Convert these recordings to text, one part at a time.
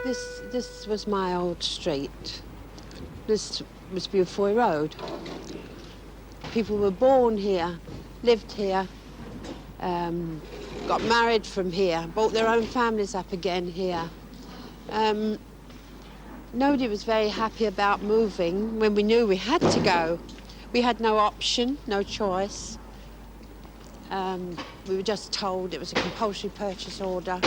This was my old street. This was Beaufoy Road. People were born here, lived here, got married from here, brought their own families up again here. Nobody was very happy about moving when we knew we had to go. We had no option, no choice. We were just told it was a compulsory purchase order.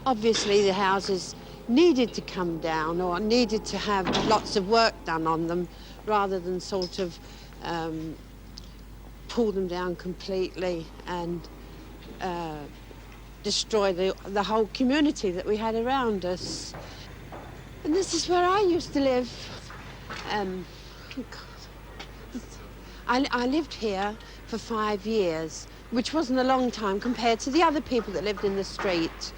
Obviously, the houses needed to come down or needed to have lots of work done on them rather than sort of pull them down completely and destroy the whole community that we had around us. And this is where I used to live. I lived here for 5 years, which wasn't a long time compared to the other people that lived in the street.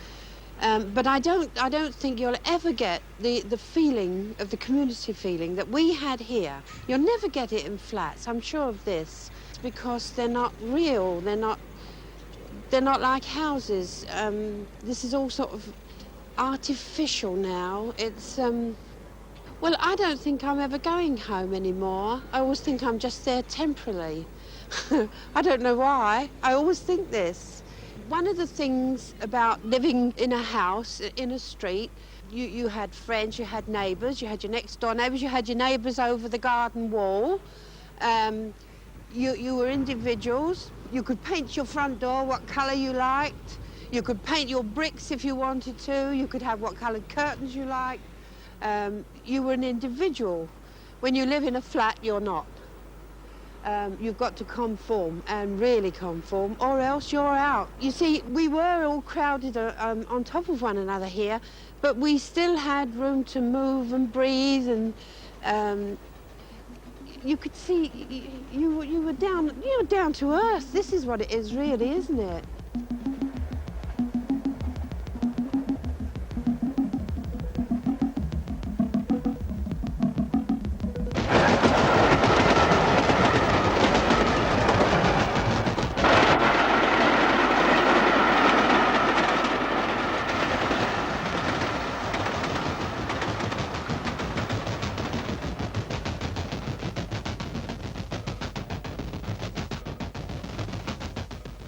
But I don't think you'll ever get the feeling of the community feeling that we had here. You'll never get it in flats, I'm sure of this, because they're not real, they're not like houses. This is all sort of artificial now. It's, well, I don't think I'm ever going home anymore. I always think I'm just there temporarily. I don't know why, I always think this. One of the things about living in a house, in a street, you had friends, you had neighbours, you had your next door neighbours, you had your neighbours over the garden wall. You were individuals. You could paint your front door what colour you liked. You could paint your bricks if you wanted to. You could have what coloured curtains you liked. You were an individual. When you live in a flat, you're not. You've got to conform, and really conform, or else you're out. You see, we were all crowded on top of one another here, but we still had room to move and breathe, and you could see you were down to earth. This is what it is, really, isn't it?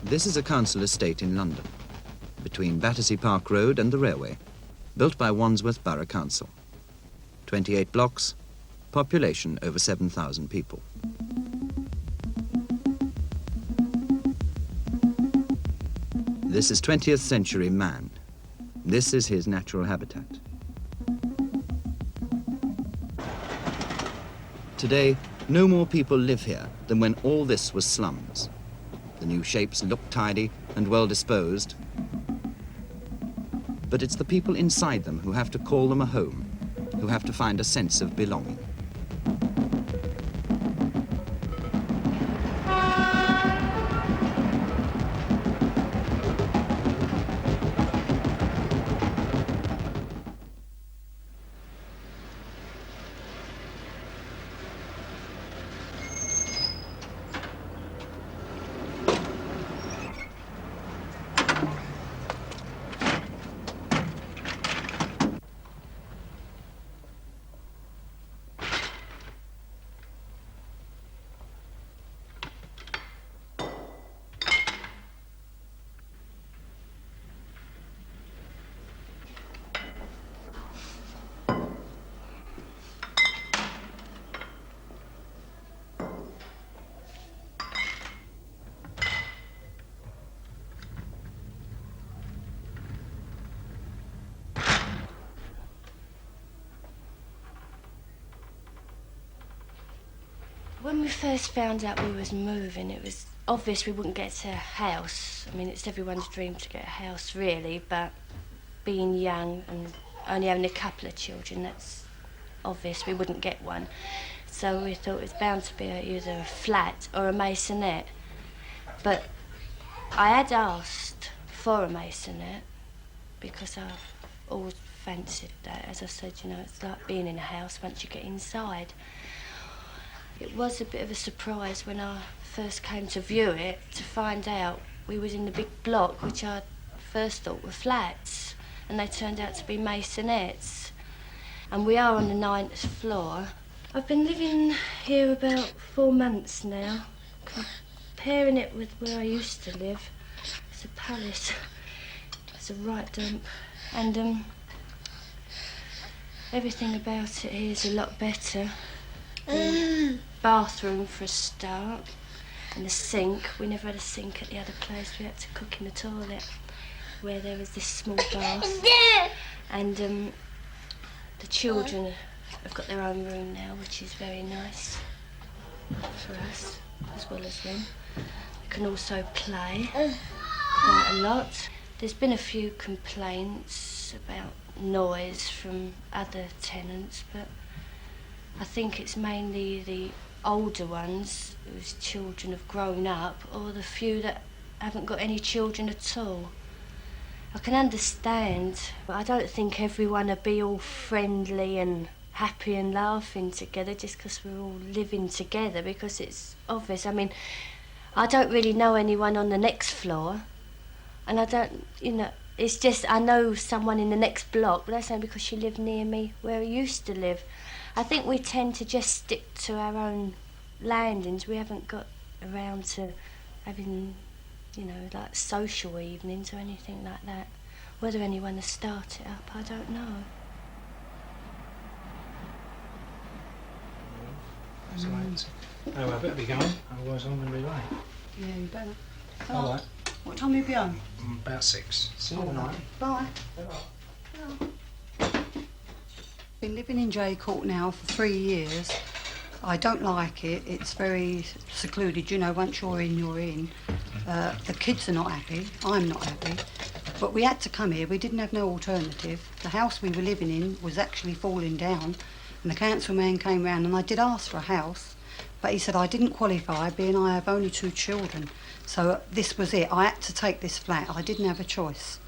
This is a council estate in London, between Battersea Park Road and the railway, built by Wandsworth Borough Council. 28 blocks, population over 7,000 people. This is 20th century man. This is his natural habitat. Today, no more people live here than when all this was slums. The new shapes look tidy and well disposed, but it's the people inside them who have to call them a home, who have to find a sense of belonging. When we first found out we was moving, it was obvious we wouldn't get to a house. I mean, it's everyone's dream to get a house, really, but being young and only having a couple of children, that's obvious we wouldn't get one. So we thought it was bound to be either a flat or a masonette. But I had asked for a masonette because I've always fancied that. As I said, you know, it's like being in a house once you get inside. It was a bit of a surprise when I first came to view it to find out we was in the big block, which I first thought were flats, and they turned out to be maisonettes. And we are on the 9th floor. I've been living here about 4 months now. Comparing it with where I used to live, it's a palace. It's a right dump. And everything about it here is a lot better. The bathroom for a start, and the sink. We never had a sink at the other place. We had to cook in the toilet, where there was this small bath. And the children have got their own room now, which is very nice for us, as well as them. They can also play quite a lot. There's been a few complaints about noise from other tenants, but I think it's mainly the older ones whose children have grown up, or the few that haven't got any children at all. I can understand, but I don't think everyone will be all friendly and happy and laughing together just because we're all living together, because it's obvious. I mean, I don't really know anyone on the next floor, and I don't, you know, it's just I know someone in the next block, but that's only because she lived near me where I used to live. I think we tend to just stick to our own landings. We haven't got around to having, you know, like social evenings or anything like that. Whether anyone has started up, I don't know. Oh, I better be going, otherwise I'm going to be late. Yeah, you better. All right. What time will you be home? About 6. See you tonight. Bye. Been living in J Court now for 3 years. I don't like it. It's very secluded. You know, once you're in, you're in. The kids are not happy. I'm not happy. But we had to come here. We didn't have no alternative. The house we were living in was actually falling down, and the council man came round, and I did ask for a house, but he said I didn't qualify, being I have only 2 children. So this was it. I had to take this flat. I didn't have a choice.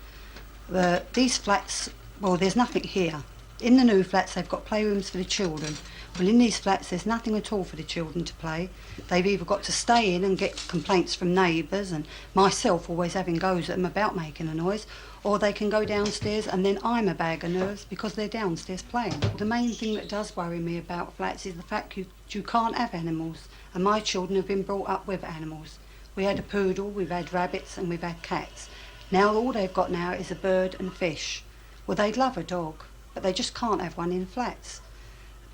These flats, well, there's nothing here. In the new flats, they've got playrooms for the children. Well, in these flats, there's nothing at all for the children to play. They've either got to stay in and get complaints from neighbours, and myself always having goes at them about making a noise, or they can go downstairs and then I'm a bag of nerves because they're downstairs playing. The main thing that does worry me about flats is the fact you can't have animals, and my children have been brought up with animals. We had a poodle, we've had rabbits, and we've had cats. Now all they've got now is a bird and a fish. Well, they'd love a dog, but they just can't have one in flats.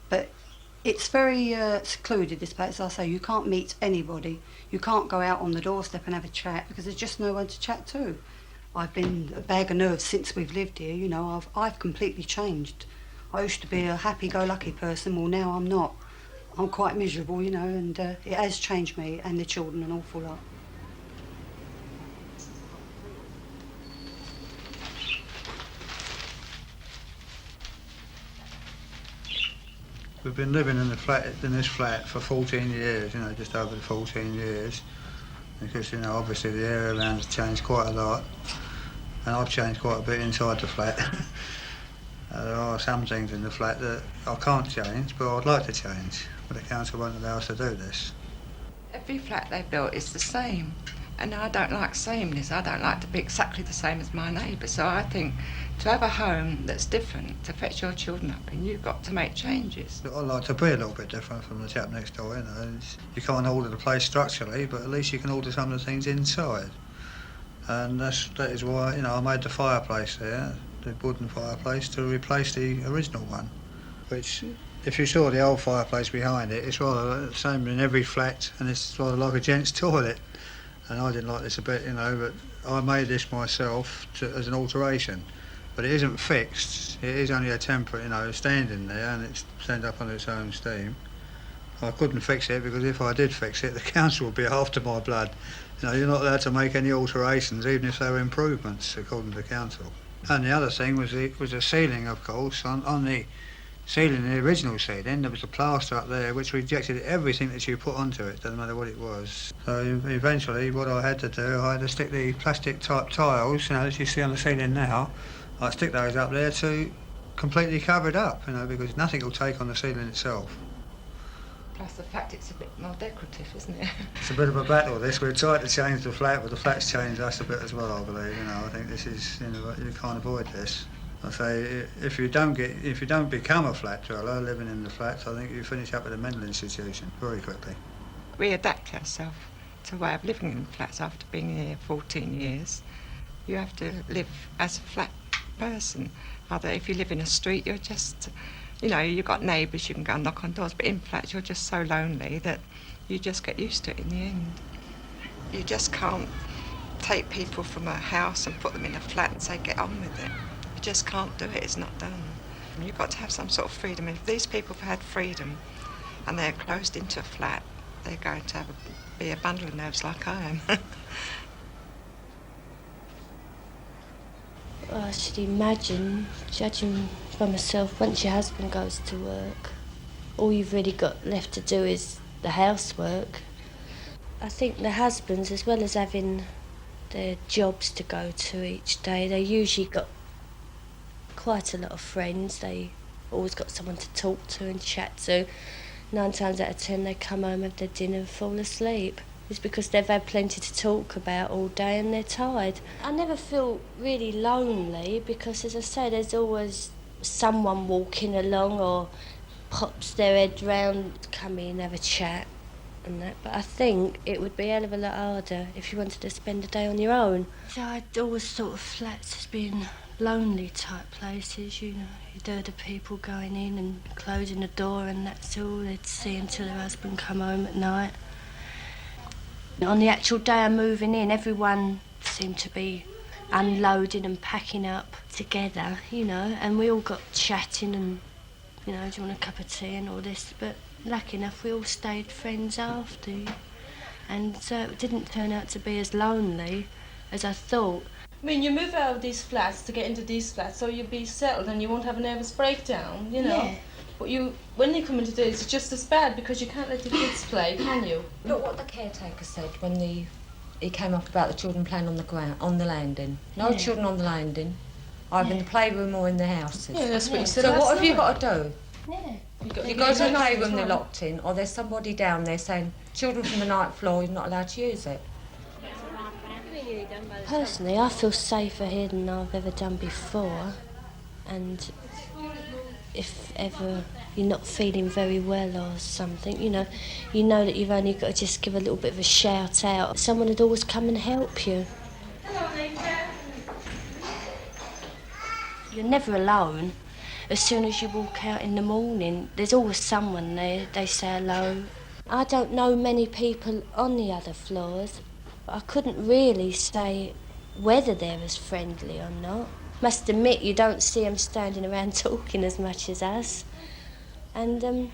But it's very secluded, this place. As I say, you can't meet anybody. You can't go out on the doorstep and have a chat because there's just no one to chat to. I've been a bag of nerves since we've lived here. You know, I've completely changed. I used to be a happy-go-lucky person. Well, now I'm not. I'm quite miserable, you know, and it has changed me and the children an awful lot. We've been living in this flat for 14 years, you know, just over 14 years. Because, you know, obviously the area around has changed quite a lot. And I've changed quite a bit inside the flat. There are some things in the flat that I can't change, but I'd like to change. But the council won't allow us to do this. Every flat they built is the same. And I don't like sameness. I don't like to be exactly the same as my neighbour. So I think to have a home that's different, to fetch your children up in, you've got to make changes. I like to be a little bit different from the chap next door, you know. You can't alter the place structurally, but at least you can alter some of the things inside. And that is why, you know, I made the fireplace there, the wooden fireplace, to replace the original one. Which, if you saw the old fireplace behind it, it's rather the same in every flat, and it's rather like a gents' toilet. And I didn't like this a bit, you know, but I made this myself as an alteration. But it isn't fixed, it is only a temporary, you know, standing there, and it's stand up on its own steam. I couldn't fix it because if I did fix it, the council would be after my blood. You know, you're not allowed to make any alterations, even if they were improvements, according to the council. And the other thing was the ceiling, of course. On the ceiling, the original ceiling, there was a plaster up there which rejected everything that you put onto it, doesn't matter what it was. So eventually what I had to do, I had to stick the plastic type tiles, you know, as you see on the ceiling now, I stick those up there to completely cover it up, you know, because nothing will take on the ceiling itself. Plus the fact it's a bit more decorative, isn't it? It's a bit of a battle, this. We've tried to change the flat, but the flat's changed us a bit as well, I believe. You know, I think this is, you know, you can't avoid this. I say, if you don't become a flat dweller living in the flats, I think you finish up at a mental institution very quickly. We adapt ourselves to a way of living in flats after being here 14 years. You have to live as a flat person. Either if you live in a street, you're just, you know, you've got neighbours, you can go and knock on doors, but in flats you're just so lonely that you just get used to it in the end. You just can't take people from a house and put them in a flat and say, get on with it. You just can't do it, it's not done. You've got to have some sort of freedom. If these people have had freedom and they're closed into a flat, they're going to be a bundle of nerves like I am. I should imagine, judging by myself, once your husband goes to work, all you've really got left to do is the housework. I think the husbands, as well as having their jobs to go to each day, they usually got quite a lot of friends. They always got someone to talk to and chat to. 9 times out of 10 they come home, have their dinner and fall asleep. It's because they've had plenty to talk about all day and they're tired. I never feel really lonely because, as I say, there's always someone walking along or pops their head round, come in, have a chat and that. But I think it would be a hell of a lot harder if you wanted to spend a day on your own. So I'd always thought of flats as being lonely type places, you know. You'd heard of people going in and closing the door and that's all they'd see until their husband come home at night. On the actual day of moving in, everyone seemed to be unloading and packing up together, you know, and we all got chatting and, you know, do you want a cup of tea and all this, but lucky enough we all stayed friends after, and so it didn't turn out to be as lonely as I thought. I mean, you move out of these flats to get into these flats, so you'll be settled and you won't have a nervous breakdown, you know. Yeah. But when you come into this, it's just as bad because you can't let the kids play, can you? Look what the caretaker said when he came up about the children playing on the ground, on the landing. No children on the landing, either in the playroom or in the houses. Yeah, that's what he said. So what have you got to do? Yeah. You go to the playroom, they're locked in, or there's somebody down there saying, children from the ninth floor, you're not allowed to use it. Personally, I feel safer here than I've ever done before, and if ever you're not feeling very well or something, you know that you've only got to just give a little bit of a shout out. Someone would always come and help you. You're never alone. As soon as you walk out in the morning, there's always someone there. They say hello. I don't know many people on the other floors, but I couldn't really say whether they're as friendly or not. Must admit, you don't see them standing around talking as much as us. And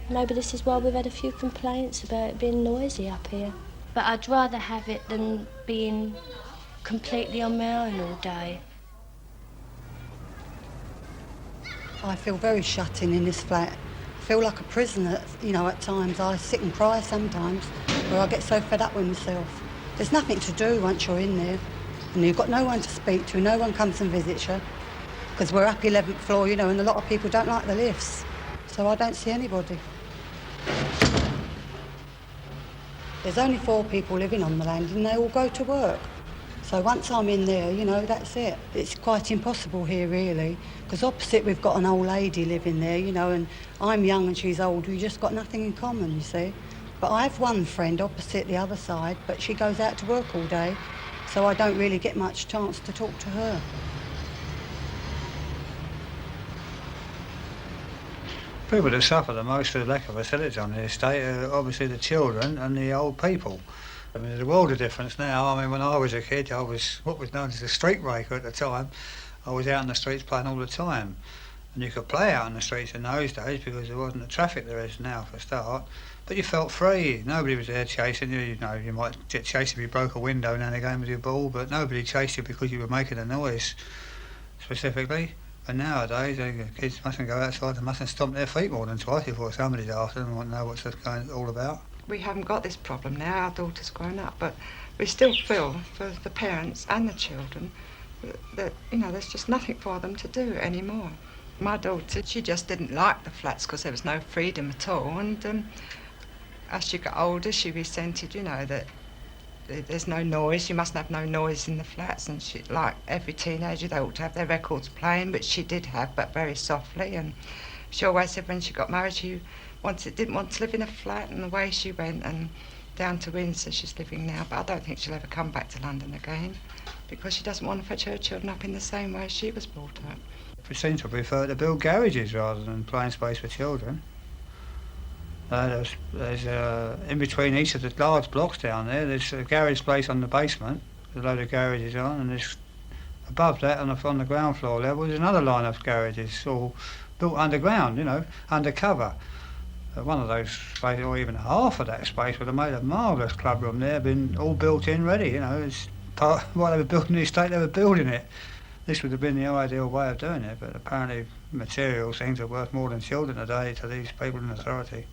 maybe this is why we've had a few complaints about it being noisy up here. But I'd rather have it than being completely on my own all day. I feel very shut in this flat. I feel like a prisoner, you know, at times. I sit and cry sometimes, where I get so fed up with myself. There's nothing to do once you're in there. And you've got no one to speak to, no one comes and visits you, because we're up 11th floor, you know, and a lot of people don't like the lifts, so I don't see anybody. There's only 4 people living on the landing, and they all go to work. So once I'm in there, you know, that's it. It's quite impossible here, really, because opposite we've got an old lady living there, you know, and I'm young and she's old. We've just got nothing in common, you see. But I have one friend opposite the other side, but she goes out to work all day, so I don't really get much chance to talk to her. People that suffer the most for the lack of facilities on the estate are obviously the children and the old people. I mean, there's a world of difference now. I mean, when I was a kid, I was what was known as a street raker at the time. I was out in the streets playing all the time. And you could play out in the streets in those days because there wasn't the traffic there is now for a start. But you felt free. Nobody was there chasing you. You know, you might get chased if you broke a window now and again with your ball, but nobody chased you because you were making a noise, specifically. And nowadays, the kids mustn't go outside, they mustn't stomp their feet more than twice before somebody's after them and want to know what's this going all about. We haven't got this problem now, our daughter's grown up, but we still feel for the parents and the children that, you know, there's just nothing for them to do anymore. My daughter, she just didn't like the flats because there was no freedom at all, and as she got older, she resented, you know, that there's no noise. You mustn't have no noise in the flats. And she, like every teenager, they ought to have their records playing, but she did have, but very softly. And she always said when she got married, she didn't want to live in a flat, and away she went, and down to Windsor she's living now. But I don't think she'll ever come back to London again, because she doesn't want to fetch her children up in the same way she was brought up. We seem to prefer to build garages rather than playing space for children. There's in between each of the large blocks down there's a garage place on the basement, with a load of garages on, and there's above that on the ground floor level there's another line of garages, all built underground, you know, undercover. One of those spaces, or even half of that space, would have made a marvellous club room there, been all built in ready, you know. It's part while they were building the estate, they were building it. This would have been the ideal way of doing it, but apparently materials things are worth more than children today to these people in authority.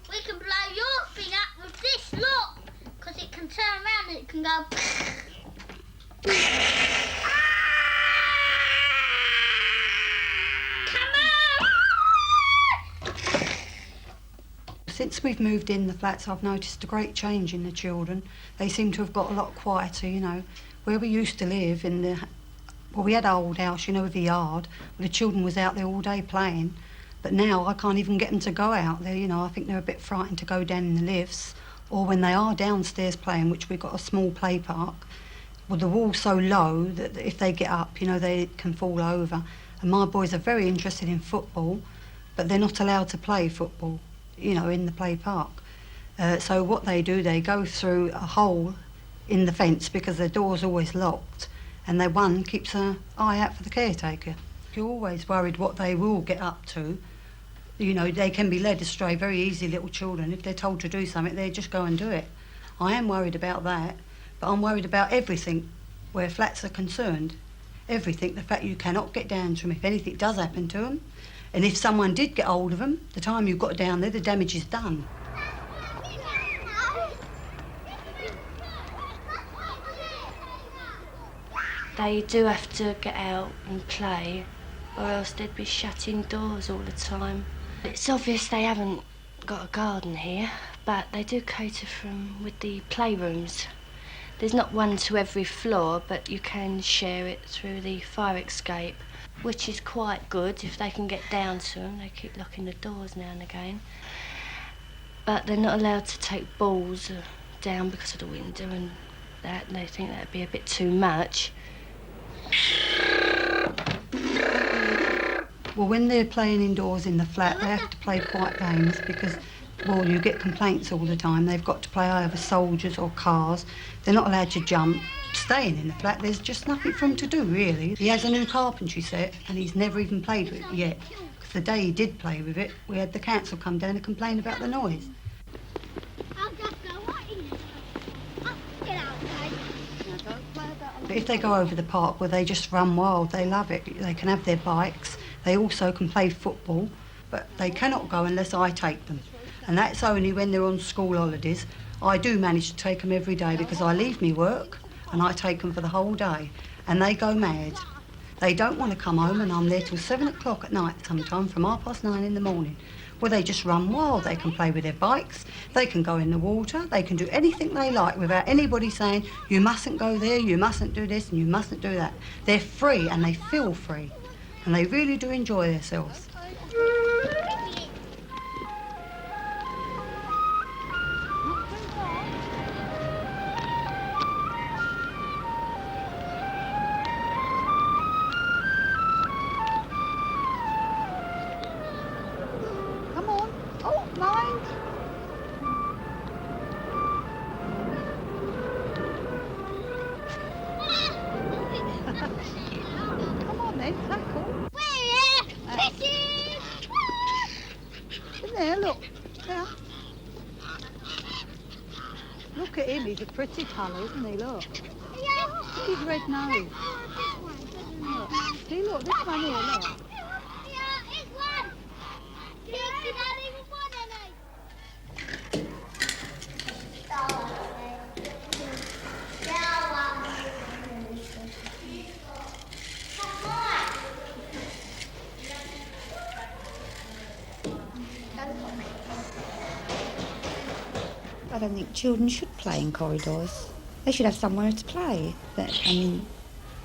We can blow your thing up with this, look, because it can turn around and it can go. Since we've moved in the flats, I've noticed a great change in the children. They seem to have got a lot quieter, you know. Where we used to live we had our old house, you know, with a yard, where the children was out there all day playing. But now I can't even get them to go out there, you know. I think they're a bit frightened to go down in the lifts, or when they are downstairs playing, which we've got a small play park, well, the wall's so low that if they get up, you know, they can fall over. And my boys are very interested in football, but they're not allowed to play football, you know, in the play park. So what they do, they go through a hole in the fence because the door's always locked, and one keeps an eye out for the caretaker. You're always worried what they will get up to. You know, they can be led astray very easily, little children. If they're told to do something, they just go and do it. I am worried about that, but I'm worried about everything where flats are concerned. Everything, the fact you cannot get down to them if anything does happen to them. And if someone did get hold of them, the time you've got down there, the damage is done. They do have to get out and play, or else they'd be shut indoors all the time. It's obvious they haven't got a garden here, but they do cater with the playrooms. There's not one to every floor, but you can share it through the fire escape, which is quite good if they can get down to them. They keep locking the doors now and again. But they're not allowed to take balls down because of the window and that. They think that'd be a bit too much. Well, when they're playing indoors in the flat, they have to play quiet games because, well, you get complaints all the time. They've got to play either soldiers or cars. They're not allowed to jump. Staying in the flat, there's just nothing for him to do, really. He has a new carpentry set and he's never even played with it yet. Because the day he did play with it, we had the council come down and complain about the noise. But if they go over the park, well, they just run wild. They love it. They can have their bikes. They also can play football, but they cannot go unless I take them. And that's only when they're on school holidays. I do manage to take them every day because I leave me work and I take them for the whole day. And they go mad. They don't want to come home, and I'm there till 7 o'clock at night sometime, from 9:30 in the morning. Well, they just run wild. They can play with their bikes, they can go in the water, they can do anything they like without anybody saying, you mustn't go there, you mustn't do this, and you mustn't do that. They're free, and they feel free, and they really do enjoy themselves. Look at him, he's a pretty colour, isn't he? Look. Look his red nose. Look. See, look, this one here, look. I don't think children should play in corridors. They should have somewhere to play. But, I mean,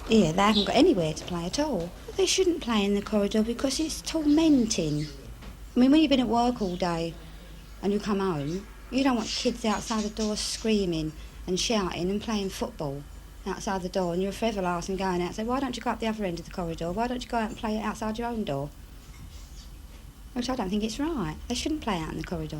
here they haven't got anywhere to play at all. They shouldn't play in the corridor because it's tormenting. I mean, when you've been at work all day and you come home, you don't want kids outside the door screaming and shouting and playing football outside the door, and you're forever laughing going out and say, why don't you go up the other end of the corridor? Why don't you go out and play outside your own door? Which I don't think it's right. They shouldn't play out in the corridor.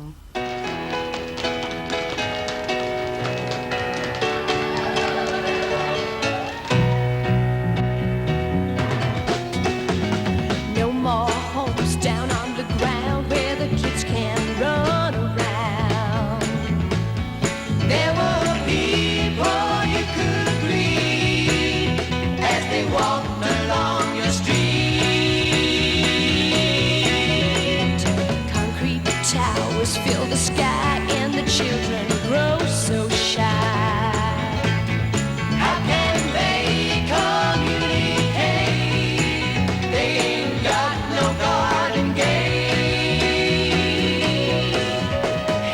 No more homes down on the ground where the kids can run around. There were people you could greet as they walked along your street. Concrete towers fill the sky and the children grow so shy. How can they communicate? They ain't got no garden gate.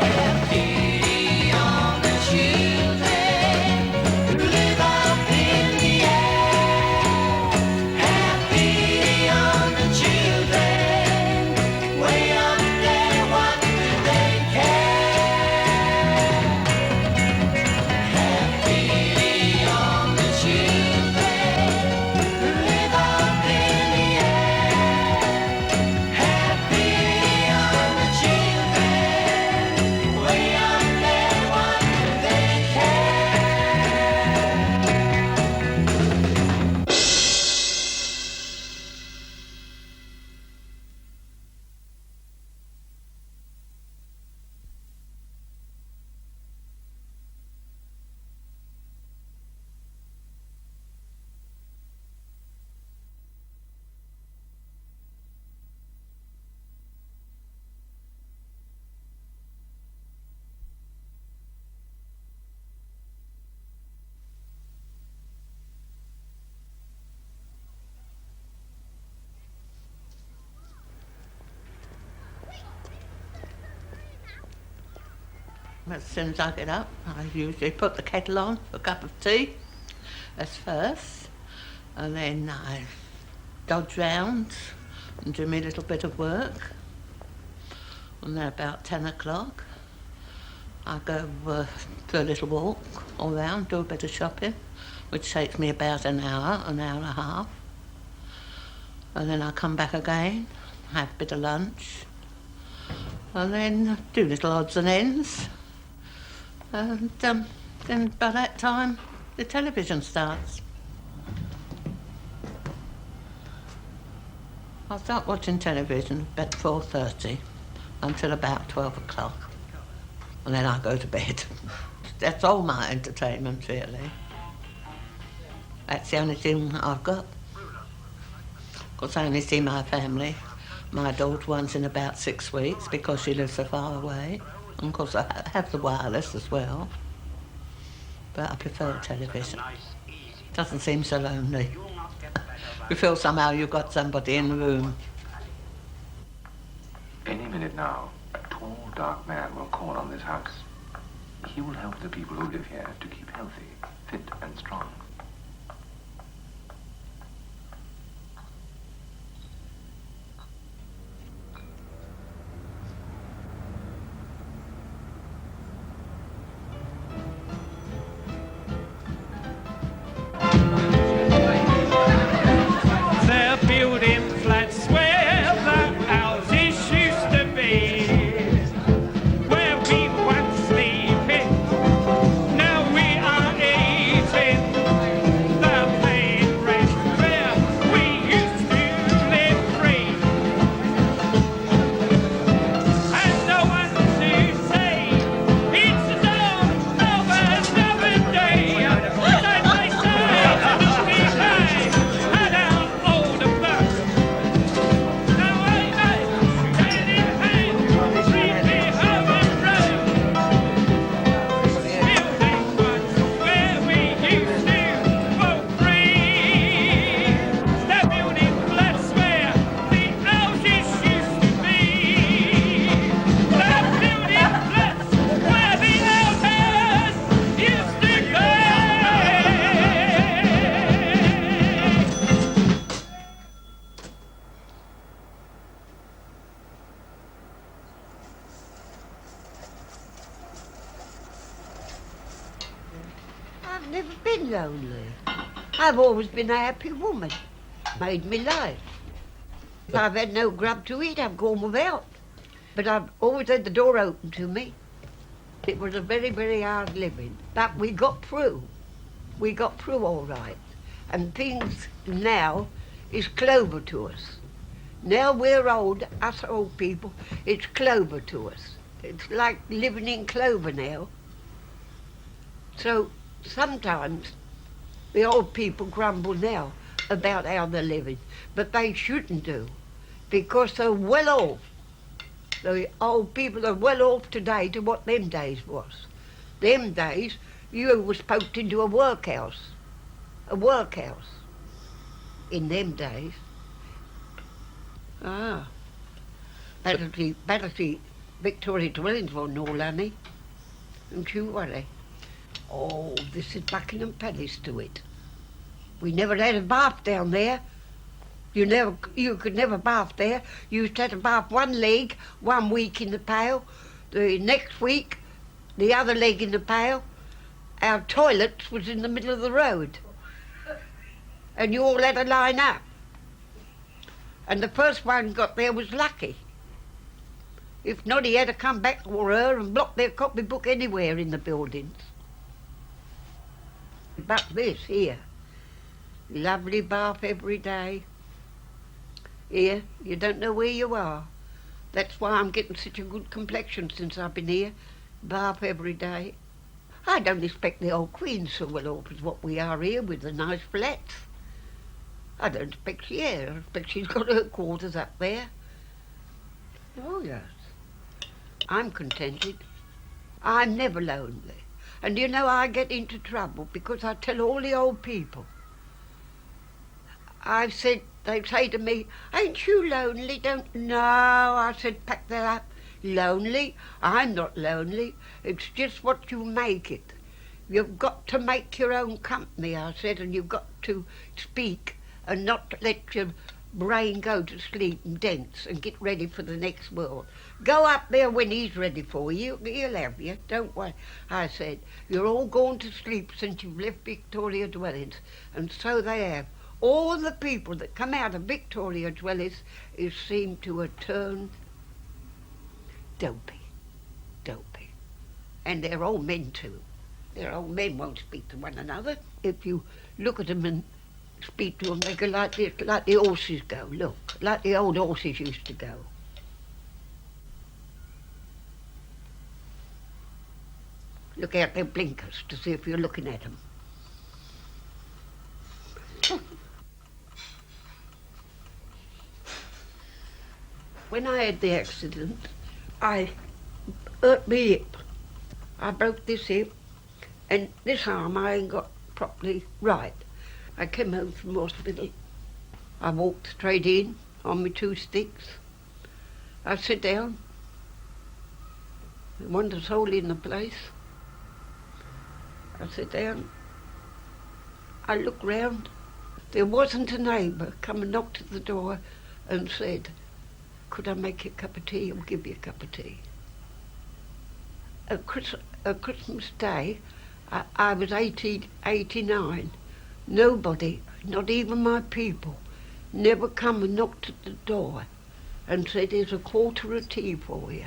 Have pity on the children who live up in the air. Have pity on the children way up there. What do they care? Have pity on the children who live up in the air. Have pity on the children way up there. What do they care? As soon as I get up, I usually put the kettle on for a cup of tea as first, and then I dodge round and do my little bit of work. And then about 10 o'clock, I go for a little walk all round, do a bit of shopping, which takes me about an hour and a half. And then I come back again, have a bit of lunch, and then do little odds and ends. And then by that time, the television starts. I'll start watching television about 4:30 until about 12 o'clock. And then I go to bed. That's all my entertainment, really. That's the only thing I've got. Of course, I only see my family, my daughter, once in about 6 weeks because she lives so far away. And of course, I have the wireless as well. But I prefer television. It doesn't seem so lonely. You feel somehow you've got somebody in the room. Any minute now, a tall, dark man will call on this house. He will help the people who live here to keep healthy, fit and strong. They're building flats where the houses used to be, where we once sleeping, now we are eating. They're paying rent where we used to live free, and no one to say it's done over another day. Then they say, "Look behind, and out all the bucks." never been lonely. I've always been a happy woman. Made me life. If I've had no grub to eat, I've gone without. But I've always had the door open to me. It was a very, very hard living. But we got through. We got through all right. And things now is clover to us. Now we're old, us old people, it's clover to us. It's like living in clover now. So sometimes the old people grumble now about how they're living, but they shouldn't do, because they're well off. The old people are well off today to what them days was. Them days, you was poked into a workhouse in them days. Ah, Battersea Victoria dwellings wasn't all honey. Don't you worry. Oh, this is Buckingham Palace to it. We never had a bath down there. You could never bath there. You used to have to bath one leg 1 week in the pail. The next week, the other leg in the pail. Our toilets was in the middle of the road. And you all had to line up. And the first one got there was lucky. If not, he had to come back or her and block their copybook anywhere in the buildings. But this here, lovely bath every day. Here, you don't know where you are. That's why I'm getting such a good complexion since I've been here. Bath every day. I don't expect the old Queen's so well off as what we are here with the nice flats. I don't expect she is. I expect she's got her quarters up there. Oh, yes. I'm contented. I'm never lonely. And you know, I get into trouble because I tell all the old people. I've said, they say to me, ain't you lonely? No, I said, pack that up. Lonely? I'm not lonely. It's just what you make it. You've got to make your own company, I said, and you've got to speak and not let your brain go to sleep and dance and get ready for the next world. Go up there when he's ready for you. He'll have you. Don't worry. I said, you're all gone to sleep since you've left Victoria Dwellings. And so they have. All the people that come out of Victoria Dwellings seem to have turned dopey. And they're all men too. Their old men won't speak to one another. If you look at them and speak to them, they go like this, like the horses go, look, like the old horses used to go. Look out their blinkers to see if you're looking at them. When I had the accident, I hurt my hip. I broke this hip, and this arm I ain't got properly right. I came home from hospital. I walked straight in on my 2 sticks. I sit down. The wonders hole in the place. I sit down. I look round. There wasn't a neighbour come and knocked at the door and said, could I make you a cup of tea or give you a cup of tea? At Christmas Day, I was 89. Nobody, not even my people, never come and knocked at the door and said, here's a quarter of tea for you.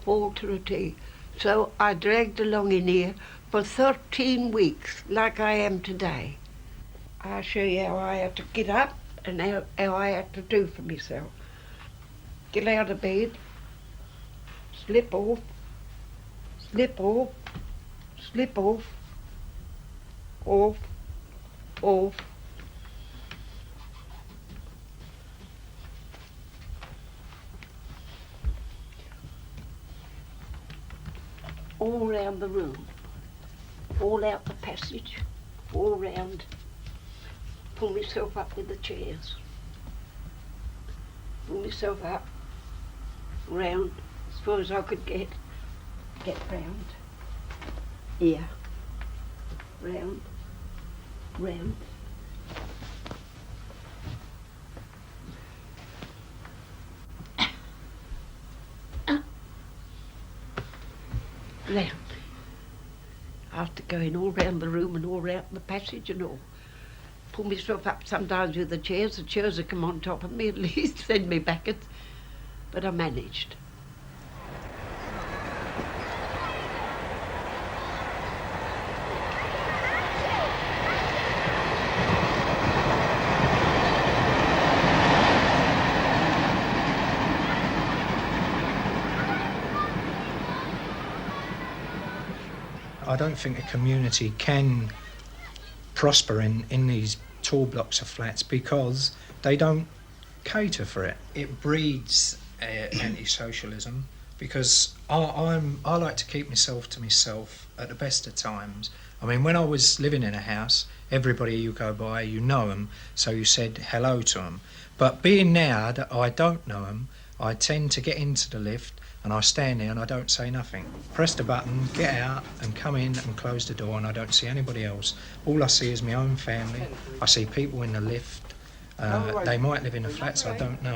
Quarter of tea. So I dragged along in here for 13 weeks, like I am today. I'll show you how I had to get up and how I had to do for myself. Get out of bed, slip off, slip off, slip off, off, off. All round the room, all out the passage, all round. Pull myself up with the chairs. Pull myself up, round, as far as I could get round. Here, round, round. Round. I have to go in all round the room and all round the passage and all. Pull myself up sometimes with the chairs would come on top of me at least, send me backwards. But I managed. I don't think a community can prosper in these tall blocks of flats because they don't cater for it. It breeds anti-socialism because I like to keep myself to myself at the best of times. I mean, when I was living in a house, everybody you go by, you know them, so you said hello to them. But being now that I don't know them, I tend to get into the lift and I stand there and I don't say nothing. Press the button, get out and come in and close the door, and I don't see anybody else. All I see is my own family. I see people in the lift. They might live in the flats, I don't know.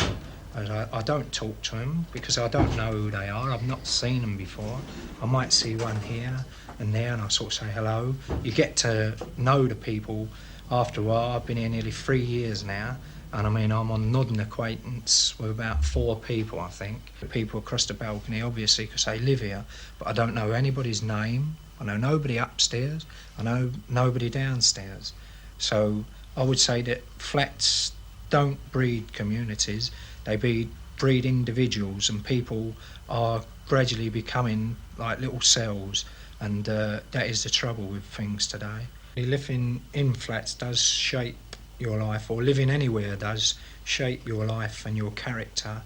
I don't talk to them because I don't know who they are. I've not seen them before. I might see one here and there and I sort of say hello. You get to know the people after a while. I've been here nearly 3 years now. And I mean, I'm on nodding acquaintance with about 4 people, I think. The people across the balcony, obviously, because they live here, but I don't know anybody's name. I know nobody upstairs. I know nobody downstairs. So I would say that flats don't breed communities. They breed individuals, and people are gradually becoming like little cells, and that is the trouble with things today. Living in flats does shape your life, or living anywhere does shape your life and your character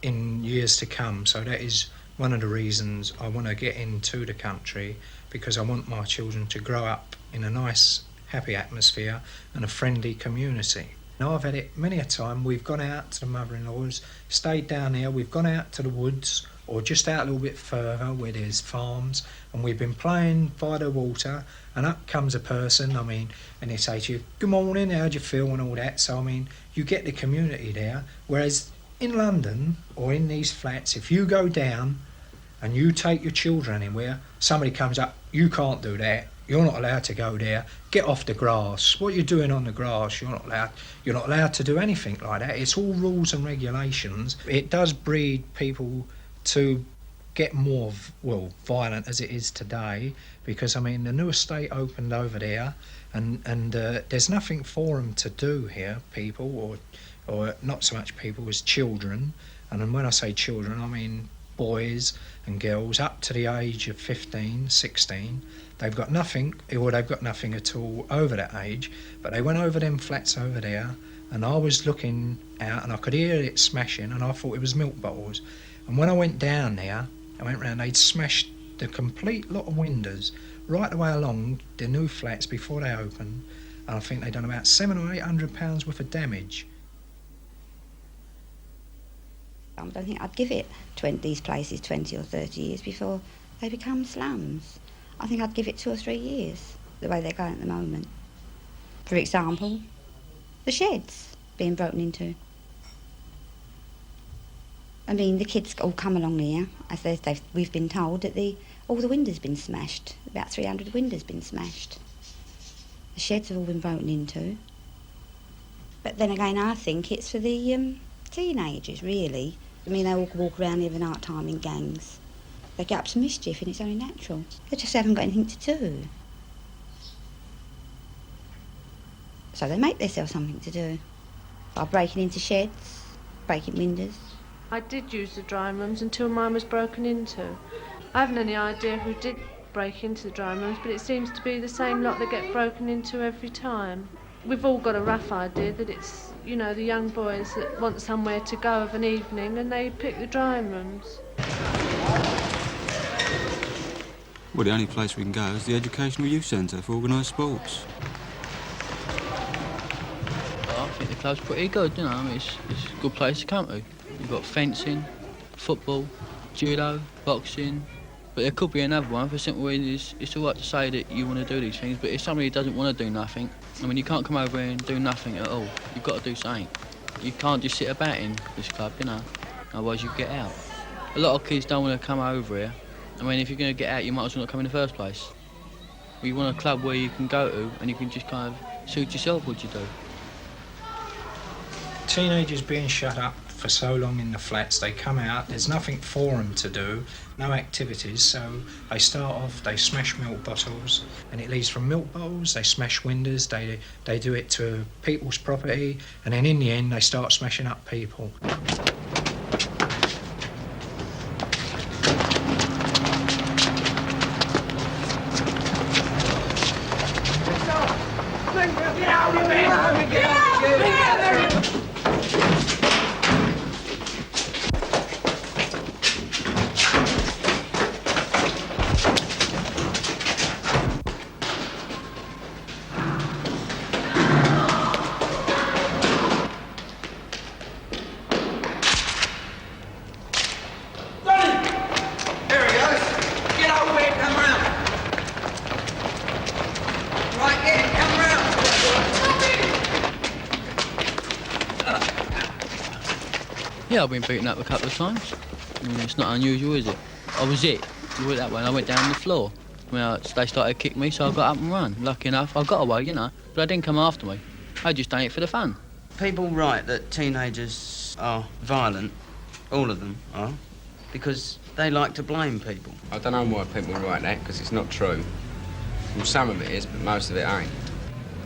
in years to come. So that is one of the reasons I want to get into the country, because I want my children to grow up in a nice, happy atmosphere and a friendly community. Now, I've had it many a time. We've gone out to the mother-in-laws, stayed down here, we've gone out to the woods or just out a little bit further where there's farms, and we've been playing by the water, and up comes a person, I mean, and they say to you, good morning, how do you feel, and all that. So I mean, you get the community there, whereas in London or in these flats, if you go down and you take your children anywhere, somebody comes up, you can't do that, you're not allowed to go there, get off the grass, what you're doing on the grass, you're not allowed to do anything like that. It's all rules and regulations. It does breed people to get more, well, violent as it is today, because I mean the new estate opened over there, and there's nothing for them to do here, people, or not so much people as children. And when I say children, I mean boys and girls up to the age of 15, 16. They've got nothing, or they've got nothing at all over that age, but they went over them flats over there, and I was looking out and I could hear it smashing, and I thought it was milk bottles. And when I went down there, I went round, they'd smashed the complete lot of windows right the way along the new flats before they opened, and I think they'd done about £700 or £800 worth of damage. I don't think I'd give it these places 20 or 30 years before they become slums. I think I'd give it 2 or 3 years, the way they're going at the moment. For example, the sheds being broken into. I mean, the kids all come along here, as we've been told that all the windows been smashed. About 300 windows been smashed. The sheds have all been broken into. But then again, I think it's for the teenagers, really. I mean, they all walk around here at night time in gangs. They get up to mischief, and it's only natural. They just haven't got anything to do. So they make themselves something to do by breaking into sheds, breaking windows. I did use the drying rooms until mine was broken into. I haven't any idea who did break into the drying rooms, but it seems to be the same lot that get broken into every time. We've all got a rough idea that it's, you know, the young boys that want somewhere to go of an evening, and they pick the drying rooms. Well, the only place we can go is the Educational Youth Centre for organised sports. Well, I think the club's pretty good, you know. I mean, it's a good place to come to. You've got fencing, football, judo, boxing, but there could be another one. For simple reason, it's all right to say that you want to do these things, but if somebody doesn't want to do nothing, I mean, you can't come over here and do nothing at all. You've got to do something. You can't just sit about in this club, you know, otherwise you get out. A lot of kids don't want to come over here. I mean, if you're going to get out, you might as well not come in the first place. You want a club where you can go to and you can just kind of suit yourself what you do. Teenagers being shut up for so long in the flats, they come out, there's nothing for them to do, no activities, so they start off, they smash milk bottles, and it leads from milk bottles, they smash windows, they do it to people's property, and then in the end they start smashing up people. Yeah, I've been beaten up a couple of times. I mean, it's not unusual, is it? I was it. You went that way and I went down on the floor. They started kicking me, so I got up and run. Lucky enough, I got away, you know, but they didn't come after me. I just done it for the fun. People write that teenagers are violent, all of them are, because they like to blame people. I don't know why people write that, because it's not true. Well, some of it is, but most of it ain't.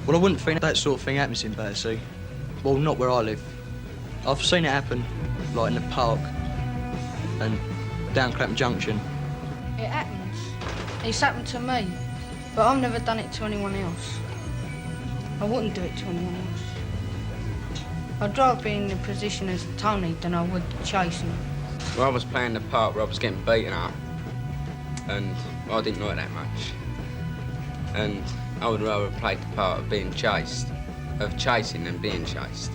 Well, I wouldn't think that sort of thing happens in Battersea. Well, not where I live. I've seen it happen, like in the park and down Clapham Junction. It happens. It's happened to me, but I've never done it to anyone else. I wouldn't do it to anyone else. I'd rather be in the position as Tony than I would chasing him. Well, I was playing the part where I was getting beaten up, and I didn't like that much. And I would rather play the part of being chased, of chasing than being chased.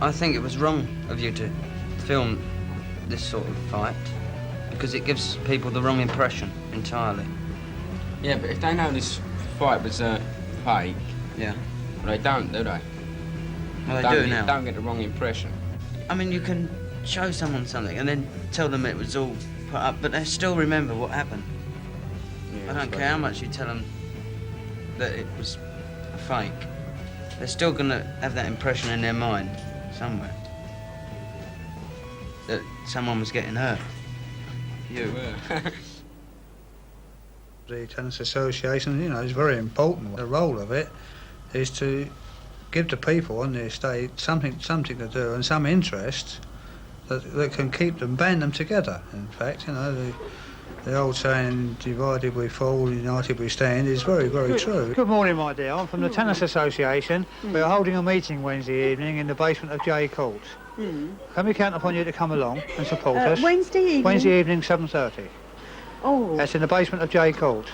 I think it was wrong of you to film this sort of fight because it gives people the wrong impression entirely. Yeah, but if they know this fight was fake, yeah, well, they don't, do they? Well, they do now. Don't get the wrong impression. I mean, you can show someone something and then tell them it was all put up, but they still remember what happened. Yeah, I don't care how much you tell them that it was fake. They're still going to have that impression in their mind somewhere that someone was getting hurt. You. The Tennis Association, you know, is very important. The role of it is to give the people on the estate something to do and some interest that can keep them, band them together. In fact, you know, the old saying, divided we fall, united we stand, is very, very true. Good morning, my dear. I'm from the Tennis Association. We're holding a meeting Wednesday evening in the basement of J Court. Can we count upon you to come along and support us? Wednesday evening? Wednesday evening, 7:30. Oh. That's in the basement of J Court.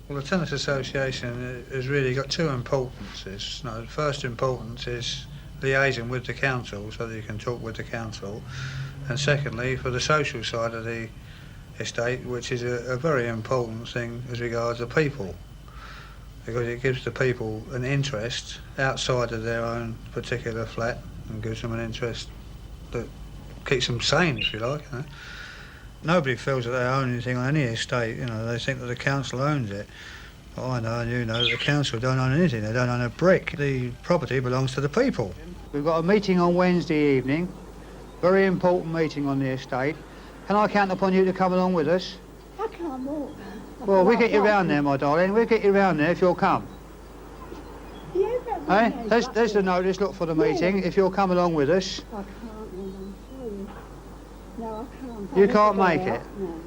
Well, the Tennis Association has really got two importances. No, the first importance is liaising with the council so that you can talk with the council. And secondly, for the social side of the estate, which is a very important thing as regards the people, because it gives the people an interest outside of their own particular flat and gives them an interest that keeps them sane, if you like. You know? Nobody feels that they own anything on any estate, you know, they think that the council owns it. But I know and you know that the council don't own anything, they don't own a brick. The property belongs to the people. We've got a meeting on Wednesday evening, very important meeting on the estate. Can I count upon you to come along with us? I can't walk. Well, we'll get you round there, my darling. We'll get you round there if you'll come. Yeah, There's the notice, look for the meeting, if you'll come along with us. I can't, I'm sorry. No, I can't. You can't make it? No.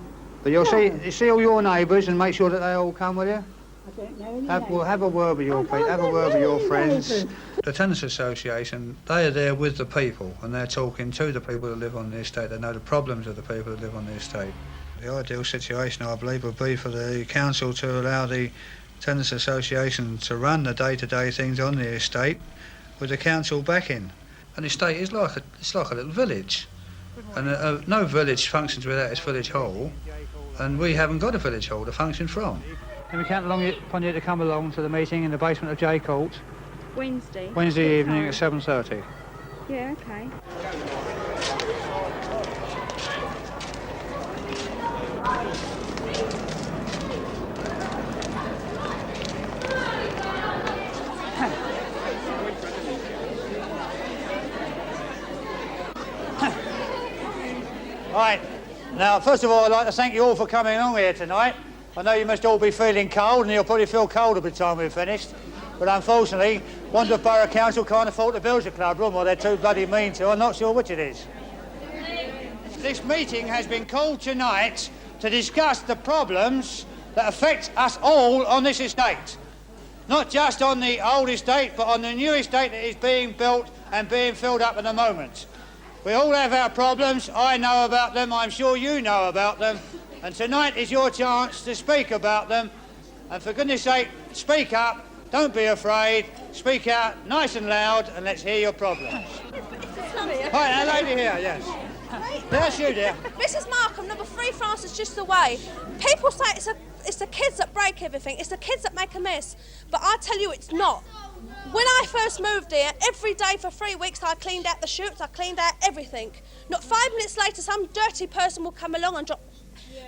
But you'll see all your neighbours and make sure that they all come, will you? I don't know any We'll have a word with your people, have a word with your friends. The Tennis Association, they are there with the people and they're talking to the people that live on the estate. They know the problems of the people that live on the estate. The ideal situation, I believe, would be for the council to allow the Tennis Association to run the day-to-day things on the estate with the council backing. An estate is like a little village. And no village functions without its village hall, and we haven't got a village hall to function from. Can we count upon you to come along to the meeting in the basement of J Court? Wednesday evening at 7:30. Yeah, okay. Right, now, first of all, I'd like to thank you all for coming along here tonight. I know you must all be feeling cold, and you'll probably feel colder by the time we're finished. But unfortunately, Wandsworth Borough Council can't afford to build a club room, or they're too bloody mean to. I'm not sure which it is. This meeting has been called tonight to discuss the problems that affect us all on this estate. Not just on the old estate, but on the new estate that is being built and being filled up at the moment. We all have our problems. I know about them. I'm sure you know about them. And tonight is your chance to speak about them. And for goodness sake, speak up. Don't be afraid. Speak out nice and loud, and let's hear your problems. Right, that lady here, yes. There's you, dear. Mrs. Markham, number 3 Francis, just away. People say it's the kids that break everything. It's the kids that make a mess. But I tell you, it's not. When I first moved here, every day for 3 weeks, I cleaned out the chutes, I cleaned out everything. Not 5 minutes later, some dirty person will come along and drop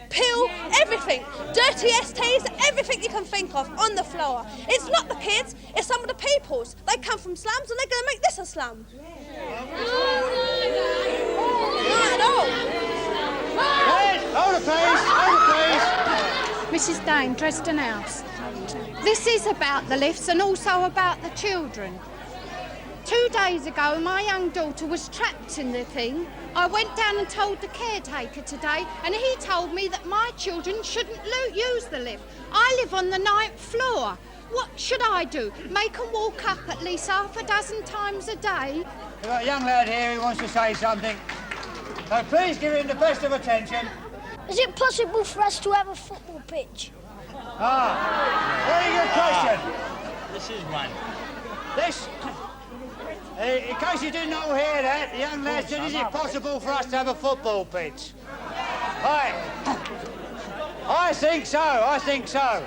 pill, everything. Dirty STs, everything you can think of on the floor. It's not the kids, it's some of the peoples. They come from slums and they're going to make this a slum. Not at all. Hold the Mrs. Dane, Dresden House. This is about the lifts and also about the children. 2 days ago, my young daughter was trapped in the thing. I went down and told the caretaker today, and he told me that my children shouldn't use the lift. I live on the 9th floor. What should I do? Make them walk up at least half a dozen times a day? We've got a young lad here who wants to say something. So please give him the best of attention. Is it possible for us to have a football pitch? Very good question. This is one. This, in case you didn't all hear that, the young lad said, is it possible for us to have a football pitch? Right. I think so.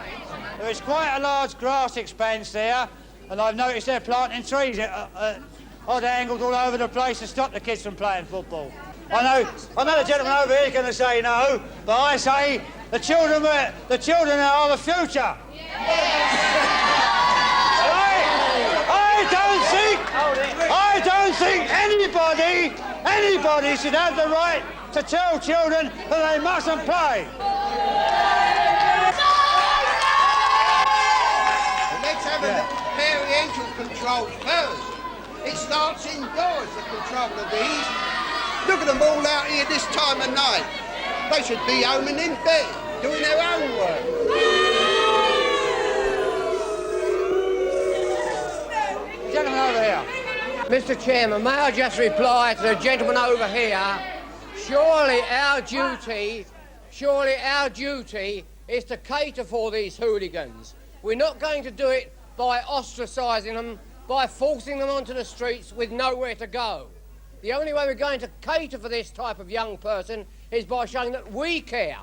There is quite a large grass expanse there, and I've noticed they're planting trees at odd angles all over the place to stop the kids from playing football. I know the gentleman over here is going to say no, but I say the children are the future. I don't think anybody should have the right to tell children that they mustn't play. Let's have a experiential control first. It starts indoors, the control of these. Look at them all out here this time of night. They should be home and in bed, doing their own work. Gentleman over here. Mr. Chairman, may I just reply to the gentleman over here? Surely our duty is to cater for these hooligans. We're not going to do it by ostracising them, by forcing them onto the streets with nowhere to go. The only way we're going to cater for this type of young person is by showing that we care.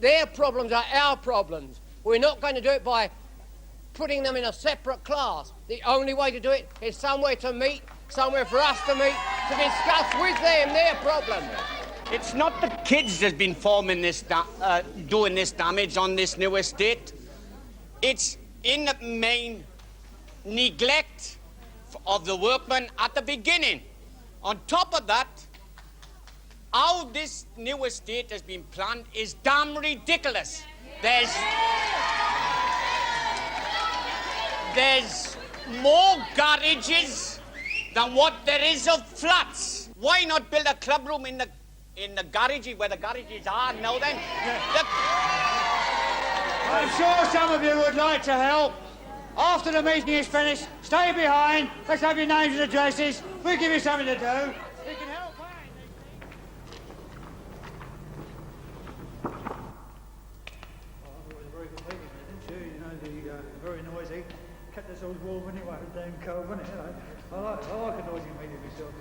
Their problems are our problems. We're not going to do it by putting them in a separate class. The only way to do it is somewhere to meet, somewhere for us to meet, to discuss with them their problems. It's not the kids that's been forming this, doing this damage on this new estate. It's in the main neglect of the workmen at the beginning. On top of that, how this new estate has been planned is damn ridiculous. There's more garages than what there is of flats. Why not build a club room in the garage where the garages are now then? I'm sure some of you would like to help. After the meeting is finished, stay behind. Let's have your names and addresses. We'll give you something to do. We can help. Very noisy. Kept us all warm anyway. Damn cold, wasn't it? I like a noisy meeting myself.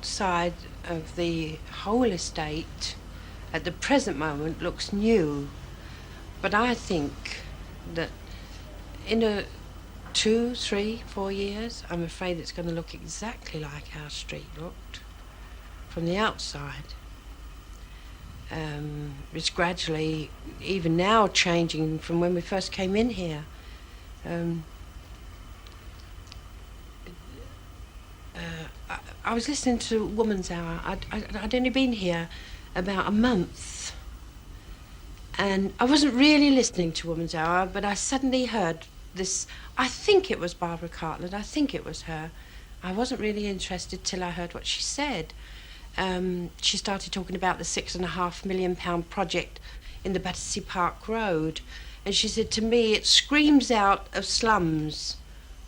outside of the whole estate at the present moment looks new, but I think that in 2, 3, 4 years, I'm afraid it's going to look exactly like our street looked from the outside. It's gradually, even now, changing from when we first came in here. I was listening to Woman's Hour. I'd only been here about a month, and I wasn't really listening to Woman's Hour, but I suddenly heard this. I think it was Barbara Cartland. I think it was her. I wasn't really interested till I heard what she said. She started talking about the £6.5 million project in the Battersea Park Road, and she said to me, it screams out of slums.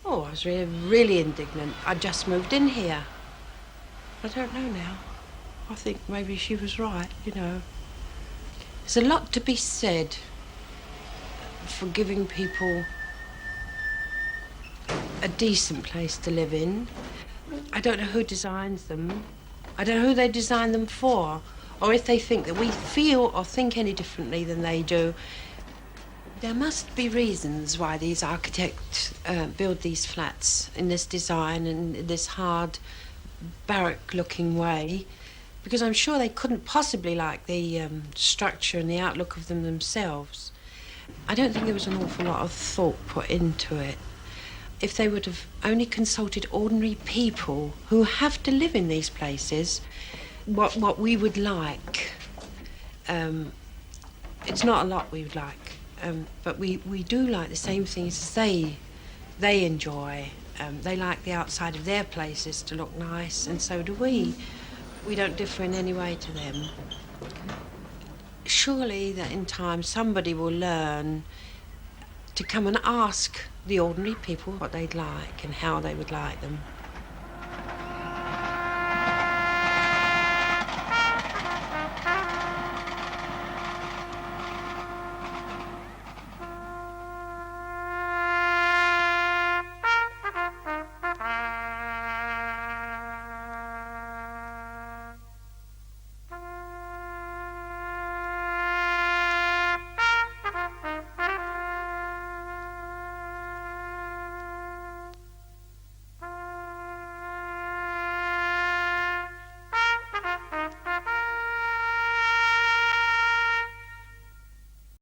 Oh, I was really indignant. I just moved in here. I don't know now. I think maybe she was right, you know. There's a lot to be said for giving people a decent place to live in. I don't know who designs them. I don't know who they design them for, or if they think that we feel or think any differently than they do. There must be reasons why these architects build these flats in this design and in this hard, barrack-looking way, because I'm sure they couldn't possibly like the structure and the outlook of them themselves. I don't think there was an awful lot of thought put into it. If they would have only consulted ordinary people who have to live in these places, what we would like, it's not a lot we would like, but we do like the same things as they enjoy. They like the outside of their places to look nice, and so do we. We don't differ in any way to them. Surely that in time somebody will learn to come and ask the ordinary people what they'd like and how they would like them.